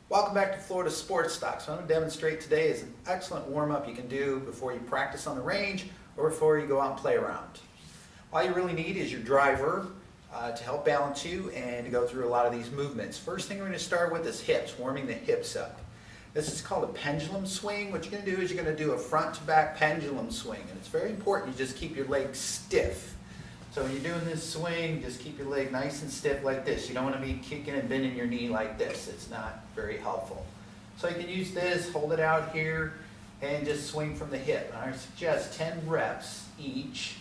Welcome back to Florida Sports Stocks. What I'm going to demonstrate today is an excellent warm-up you can do before you practice on the range or before you go out and play around. All you really need is your driver to help balance you and to go through a lot of these movements. First thing we're going to start with is hips, warming the hips up. This is called a pendulum swing. What you're going to do is you're going to do a front-to-back pendulum swing, and it's very important you just keep your legs stiff. So when you're doing this swing, just keep your leg nice and stiff like this. You don't want to be kicking and bending your knee like this. It's not very helpful. So you can use this, hold it out here, and just swing from the hip. I suggest 10 reps each.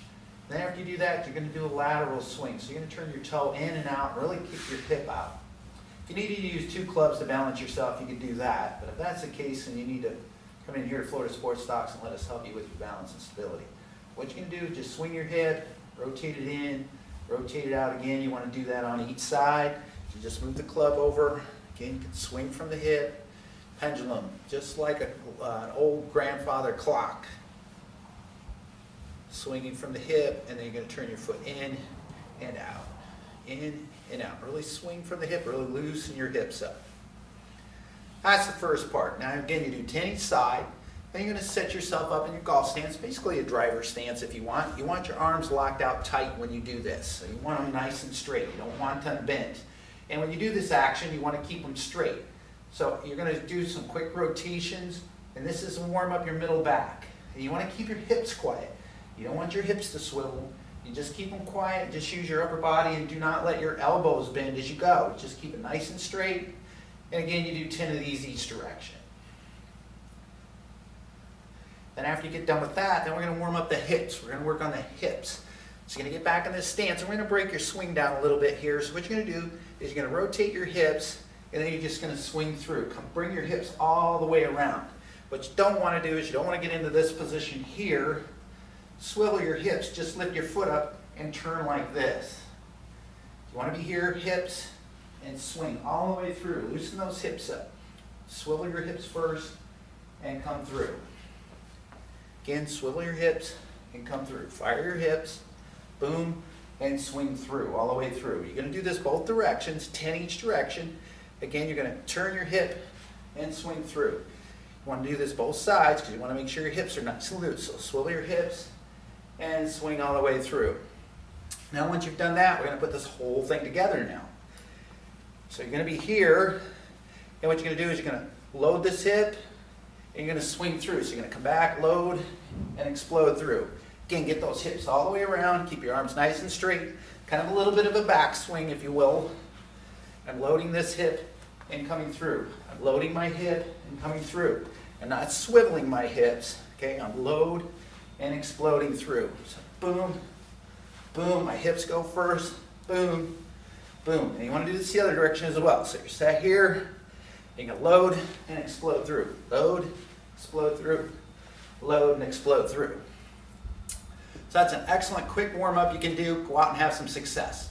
Then after you do that, you're going to do a lateral swing. So you're going to turn your toe in and out, really kick your hip out. If you need to use 2 clubs to balance yourself, you can do that. But if that's the case, then you need to come in here to Florida Sports Stocks and let us help you with your balance and stability. What you can do is just swing your hip, rotate it in, rotate it out again. You want to do that on each side. You just move the club over. Again, you can swing from the hip. Pendulum, just like an old grandfather clock. Swinging from the hip, and then you're going to turn your foot in and out. In and out. Really swing from the hip, really loosen your hips up. That's the first part. Now again, you do 10 each side. Then you're going to set yourself up in your golf stance, basically a driver stance if you want. You want your arms locked out tight when you do this. So you want them nice and straight. You don't want them bent. And when you do this action, you want to keep them straight. So you're going to do some quick rotations, and this is to warm up your middle back. And you want to keep your hips quiet. You don't want your hips to swivel. You just keep them quiet. Just use your upper body and do not let your elbows bend as you go. Just keep it nice and straight. And again, you do 10 of these each direction. Then after you get done with that, then we're going to warm up the hips. We're going to work on the hips. So you're going to get back in this stance, and we're going to break your swing down a little bit here. So what you're going to do is you're going to rotate your hips, and then you're just going to swing through. Bring your hips all the way around. What you don't want to do is you don't want to get into this position here. Swivel your hips. Just lift your foot up and turn like this. You want to be here, hips, and swing all the way through. Loosen those hips up. Swivel your hips first and come through. Again, swivel your hips and come through. Fire your hips, boom, and swing through, all the way through. You're going to do this both directions, 10 each direction. Again, you're going to turn your hip and swing through. You want to do this both sides because you want to make sure your hips are nice and loose. So swivel your hips and swing all the way through. Now once you've done that, we're going to put this whole thing together now. So you're going to be here, and what you're going to do is you're going to load this hip, and you're going to swing through. So you're going to come back, load, and explode through. Again, get those hips all the way around. Keep your arms nice and straight. Kind of a little bit of a back swing, if you will. I'm loading this hip and coming through. I'm loading my hip and coming through. I'm not swiveling my hips. Okay, I'm load and exploding through. So boom, boom. My hips go first. Boom, boom. And you want to do this the other direction as well. So you're set here. You're going to load and explode through. Load, explode through. Load and explode through. So that's an excellent quick warm-up you can do. Go out and have some success.